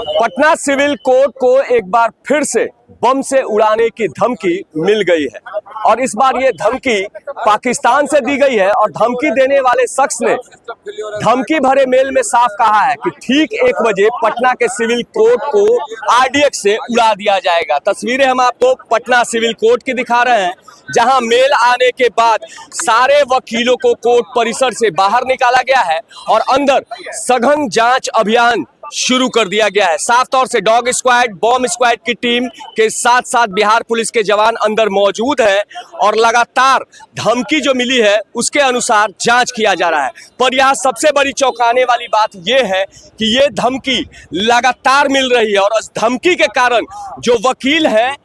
Patna civil court को एक बार फिर से बम से उड़ाने की धमकी मिल गई है और इस बार ये धमकी पाकिस्तान से दी गई है और धमकी देने वाले शख्स ने धमकी भरे मेल में साफ कहा है कि ठीक 1 बजे पटना के सिविल कोर्ट को आरडीएक्स से उड़ा दिया जाएगा। तस्वीरें हम आपको पटना सिविल कोर्ट की दिखा रहे हैं, जहां मेल आने के बाद सारे वकीलों को कोर्ट परिसर से बाहर निकाला गया है और अंदर सघन जांच अभियान शुरू कर दिया गया है। साफ तौर से डॉग स्क्वाड, बॉम्ब स्क्वाड की टीम के साथ साथ बिहार पुलिस के जवान अंदर मौजूद हैं और लगातार धमकी जो मिली है उसके अनुसार जांच किया जा रहा है। पर यहाँ सबसे बड़ी चौंकाने वाली बात यह है कि ये धमकी लगातार मिल रही है और इस धमकी के कारण जो वकील हैं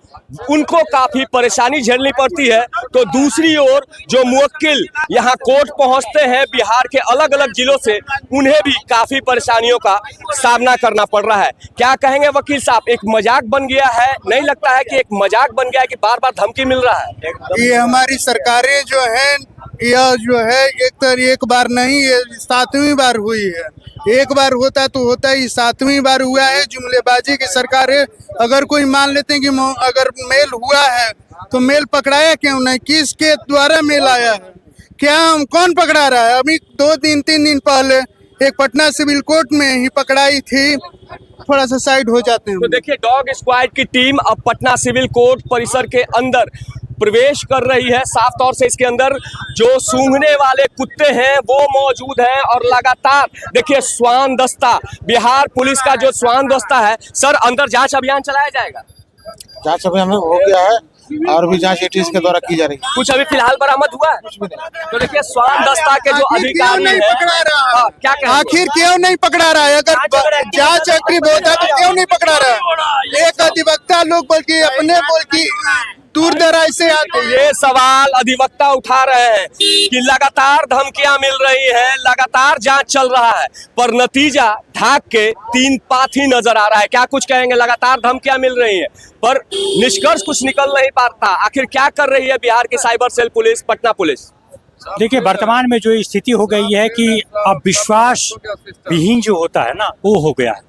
उनको काफी परेशानी झेलनी पड़ती है, तो दूसरी ओर जो मुवक्किल यहाँ कोर्ट पहुंचते हैं बिहार के अलग अलग जिलों से, उन्हें भी काफी परेशानियों का सामना करना पड़ रहा है। क्या कहेंगे वकील साहब, एक मजाक बन गया है? नहीं लगता है कि एक मजाक बन गया है कि बार बार धमकी मिल रहा है? ये हमारी सरकारें जो है, यह जो है एक बार नहीं, ये 7वीं बार हुई है। एक बार होता तो होता ही, 7वीं बार हुआ है। जुमलेबाजी की सरकार है। अगर कोई मान लेते हैं कि अगर मेल हुआ है तो मेल पकड़ाया क्यों नहीं? किसके द्वारा मेल आया है? क्या कौन पकड़ा रहा है? अभी 2-3 दिन पहले एक पटना सिविल कोर्ट में ही पकड़ाई थी। थोड़ा सा साइड हो जाते हैं। तो देखिए, डॉग स्क्वाड की टीम अब पटना सिविल कोर्ट परिसर के अंदर प्रवेश कर रही है। साफ तौर से इसके अंदर जो सूंघने वाले कुत्ते हैं वो मौजूद हैं और लगातार देखिए श्वान दस्ता, बिहार पुलिस का जो श्वान दस्ता है। सर, अंदर जांच अभियान चलाया जाएगा? जांच अभियान हो गया है और भी जांच एटीएस के द्वारा की जा रही है। कुछ अभी फिलहाल बरामद हुआ है? कुछ भी नहीं। तो देखिए श्वान दस्ता के जो अधिकारी हैं, क्या कहें? आखिर क्यों नहीं पकड़ा रहा है? अगर जांच एक्टिव होता है तो क्यों नहीं पकड़ा रहा है? एक अधिवक्ता लोग बल्कि अपने बल्कि दूर दराज से आते हैं। ये सवाल अधिवक्ता उठा रहे हैं कि लगातार धमकियां मिल रही हैं, लगातार जांच चल रहा है, पर नतीजा ढाक के 3 पाथी नजर आ रहा है। क्या कुछ कहेंगे? लगातार धमकियां मिल रही हैं पर निष्कर्ष कुछ निकल नहीं पाता। आखिर क्या कर रही है बिहार की cyber cell police, Patna police? देखिए, वर्तमान में जो स्थिति हो गई है कि अब विश्वास विहीन जो होता है ना, वो हो गया है।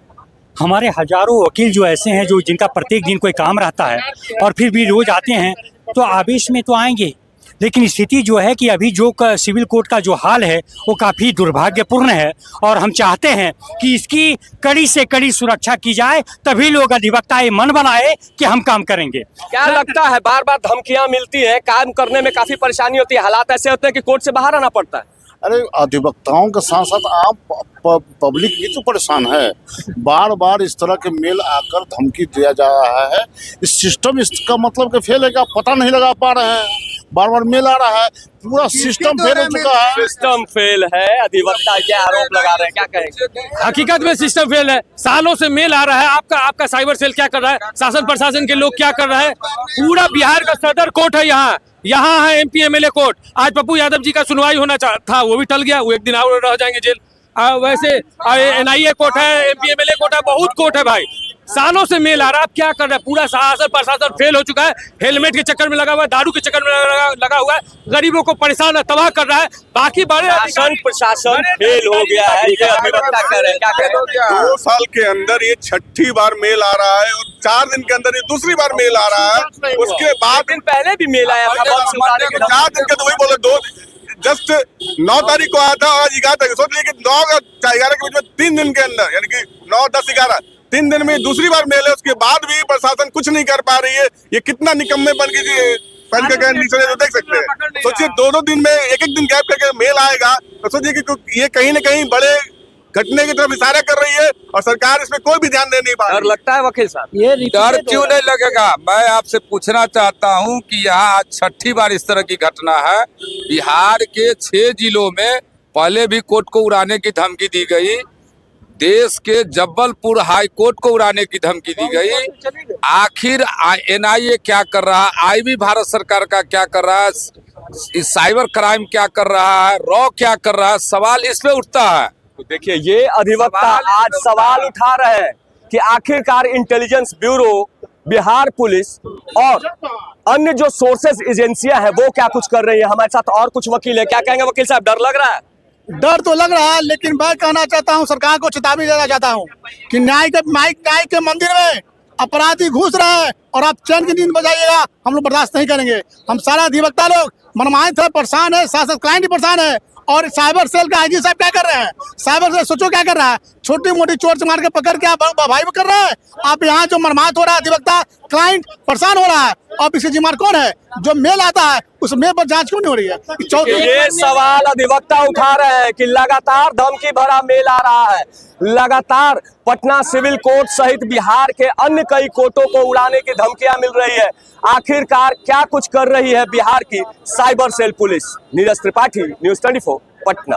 हमारे हजारों वकील जो ऐसे हैं जो जिनका प्रत्येक दिन कोई काम रहता है और फिर भी रोज आते हैं, तो आवेश में तो आएंगे, लेकिन स्थिति जो है कि अभी जो सिविल कोर्ट का जो हाल है वो काफ़ी दुर्भाग्यपूर्ण है और हम चाहते हैं कि इसकी कड़ी से कड़ी सुरक्षा की जाए, तभी लोग अधिवक्ता ये मन बनाए कि हम काम करेंगे। क्या लगता है, बार बार धमकियां मिलती हैं, काम करने में काफी परेशानी होती है, हालात ऐसे होते हैं कि कोर्ट से बाहर आना पड़ता है? अरे, अधिवक्ताओं के साथ साथ आम पब्लिक भी तो परेशान है। बार बार इस तरह के मेल आकर धमकी दिया जा रहा है। इस सिस्टम, इसका मतलब कि फेल है क्या? पता नहीं लगा पा रहे हैं। बार बार मेल आ रहा है, पूरा सिस्टम फेल हो चुका है। सिस्टम फेल है, अधिवक्ता के आरोप लगा रहे हैं, क्या कहेंगे? हकीकत में सिस्टम फेल है। सालों से मेल आ रहा है। आपका साइबर सेल क्या कर रहा है? शासन प्रशासन के लोग क्या कर रहे हैं? पूरा बिहार का सदर कोर्ट है यहाँ है MP MLA कोर्ट। आज पप्पू यादव जी का सुनवाई होना था, वो भी टल गया। वो एक दिन और रह जाएंगे जेल। वैसे NIA कोर्ट है, MP MLA कोर्ट है, बहुत कोर्ट है भाई। सालों से मेल आ रहा है। आप क्या कर रहे हैं? पूरा शासन प्रशासन फेल हो चुका है। हेलमेट के चक्कर में लगा हुआ है, दारू के चक्कर में लगा हुआ है, गरीबों को परेशान तबाह कर रहा है। बाकी बड़े प्रशासन फेल हो गया है, ये अधिवक्ता कह रहे हैं, क्या कह रहे हैं? 2 साल के अंदर ये 6ठी बार मेल आ रहा है और 4 दिन के अंदर ये दूसरी बार मेल आ रहा है। उसके बाद दिन पहले भी मेल आया था, 4 दिन के, तो वही बोले 2 जस्ट 9 तारीख को आया था और आज 11 तारीख। सोच लीजिए कि 9 और 11 के बीच में 3 दिन के अंदर, यानी कि 9, 10, 11 3 दिन में दूसरी बार मेल है। उसके बाद भी प्रशासन कुछ नहीं कर पा रही है। ये कितना निकम्मे बन के देख सकते हैं। सोचिए 2-2 दिन में एक एक दिन गैप करके मेल आएगा, तो सोचिए कि ये कहीं न कहीं बड़े घटने की तरफ इशारा कर रही है और सरकार इसमें कोई भी ध्यान दे नहीं पा रही। डर लगता है वकील साहब? डर क्यों नहीं लगेगा? मैं आपसे पूछना चाहता हूं कि यहाँ आज 6ठी बार इस तरह की घटना है। बिहार के 6 जिलों में पहले भी कोर्ट को उड़ाने की धमकी दी गई। देश के जबलपुर हाई कोर्ट को उड़ाने की धमकी दी गई। आखिर NIA क्या कर रहा है? IB भारत सरकार का क्या कर रहा है? इस साइबर क्राइम क्या कर रहा है? रॉ क्या कर रहा है? सवाल इस पे उठता है। तो देखिए, ये अधिवक्ता आज सवाल उठा रहे हैं कि आखिरकार इंटेलिजेंस ब्यूरो, बिहार पुलिस और अन्य जो सोर्सेस एजेंसियां हैं वो क्या कुछ कर रही है। हमारे साथ और कुछ वकील है, क्या कहेंगे वकील साहब? डर लग रहा है? डर तो लग रहा है, लेकिन मैं कहना चाहता हूं, सरकार को चेतावनी देना चाहता हूं कि न्याय के मंदिर में अपराधी घुस रहा है और आप चैन की नींद बजाइएगा, हम लोग बर्दाश्त नहीं करेंगे। हम सारा अधिवक्ता लोग मनमाहित है, परेशान है, शासक क्लाइंट भी परेशान है। और साइबर सेल का आईजी साहब क्या कर रहे हैं? साइबर सेल सोचो क्या कर रहा है, छोटी मोटी चोर मार के पकड़ के आप भाई कर रहे हैं। आप यहाँ जो मनमाहित हो रहा है, अधिवक्ता क्लाइंट परेशान हो रहा है, और इसके जिम्मेदार कौन है? जो मेल आता है उस मेल पर जांच क्यों नहीं हो रही है? ये सवाल अधिवक्ता उठा रहे हैं कि लगातार धमकी भरा मेल आ रहा है, लगातार पटना सिविल कोर्ट सहित बिहार के अन्य कई कोर्टों को उड़ाने की धमकियां मिल रही है। आखिरकार क्या कुछ कर रही है बिहार की cyber cell police? Neeraj Tripathi, news 24, Patna.